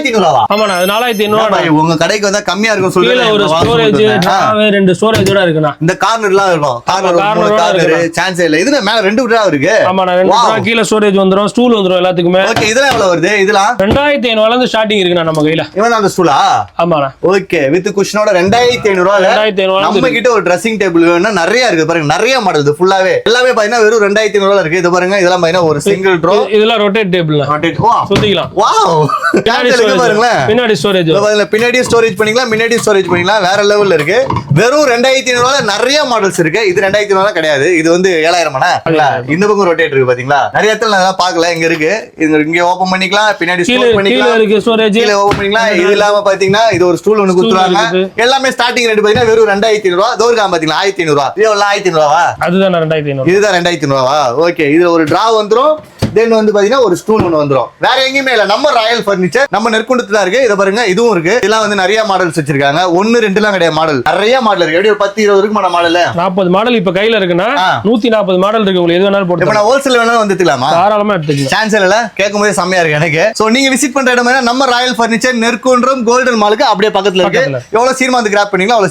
4500 ஆமாண்ணா அது 4500 உங்க கடைக்கு வந்தா கம்மியா இருக்கும் சொல்லுங்க. ஒரு ஸ்டோரேஜ் 2 ஸ்டோரேஜோட இருக்குண்ணா. இந்த கார்னர்லாம் இருக்கும். கார்னர் சான்ஸ் இல்ல. இதுல மேல 2 டிரா இருக்கு. ஆமாண்ணா 2 டிரா கீழ ஸ்டோரேஜ் வந்துரும், ஸ்டூல் வந்துரும் எல்லாத்துக்குமே. ஓகே இதெல்லாம் எவ்வளவு வருது? இதெல்லாம் 2500 ல இருந்து ஸ்டார்டிங் இருக்குண்ணா நம்ம கையில. இவன் அந்த ஸ்டூலா? ஆமாண்ணா. ஓகே வித் குஷனோட 2500 நம்ம கிட்ட ஒரு ட்ரெஸ்ஸிங் டேபிள் வேணும்னா நிறைய இருக்கு பாருங்க. நிறைய மாடல் இது ஃபுல்லாவே எல்லாமே பாத்தீங்கன்னா வெறும் 2500 இருக்கு. இது பாருங்க இதெல்லாம் பாத்தீங்கன்னா ஒரு சிங்கிள் ட்ரோ. இதெல்லாம் ரொட்டேட் டேபிள். சுத்திக்கலாம். வாவ் பாருங்களேன். பின்னாடி ஸ்டோரேஜ். பின்னாடி ஸ்டோரேஜ் பண்ணிக்கலாம், முன்னாடி ஸ்டோரேஜ் பண்ணிக்கலாம். வேற லெவல்ல இருக்கு. வெறும் 2500 நிறைய மாடல்ஸ் இருக்கு. இது 2500 கிடையாது. இது வந்து 7000 ஆனா இந்த பக்கம் ரொட்டேட் இருக்கு பாத்தீங்களா. நிறைய இடத்துல நான் பார்க்கல. இங்க இருக்கு. இங்க ஓபன் பண்ணிக்கலாம், பின்னாடி ஸ்டோர் பண்ணிக்கலாம். இருக்கு ஸ்டோரேஜ். கீழ ஓபன் பண்ணிக்கலாம். இது இல்லாம பாத்தீங்கன்னா இது ஒரு ஸ்டூல் ஒன்னு குத்துறாங்க. எல்லாமே ஸ்டார்டிங் ரேட் பாத்தீங்கன்னா வெறும் 2500. தோர்கா பாத்தீங்களா 1500. இது எவ்வளவு 1500வா? அதுதான் 2500. இதுதான் 2500வா? ஓகே இதுல ஒரு டிரா வந்துரும். தென் வந்து பாத்தீங்கன்னா ஒரு ஸ்டூல் ஒன்னு வந்துரும். வேற எங்கயுமே இல்ல. நம்ம ராயல் பர்னிச்சர் நம்ம நெற்குண்டத்துல தான் இருக்கு. இத பாருங்க இதுவும் இருக்கு. இதெல்லாம் வந்து நிறைய மாடல்ஸ் வச்சிருக்காங்க. 1 2 எல்லாம் கிடையாது மாடல். நிறைய மாடல் இருக்கு. எப்படி ஒரு 10 20 இருக்குமா மாடல்? 40 மாடல் இப்ப கையில இருக்குன்னா 140 மாடல் இருக்கு. உங்களுக்கு எது வேணாலும் போட்டு. இப்ப நான் ஹோல்சேல் வேணாலும் வந்துட்டலாமா? தாராளமா எடுத்துக்கலாம். சான்ஸ் இல்ல. கேட்கும்போது செமையா இருக்கு எனக்கு. சோ நீங்க விசிட் பண்ற இடம் நம்ம ராயல் பர்னிச்சர் நெற்குன்றம் கோல்டன் மாலுக்கு அப்படியே பக்கத்துல இருக்கு. எவ்வளவு சீக்கிரமா வந்து கிராப் பண்ணீங்களா அவ்வளவு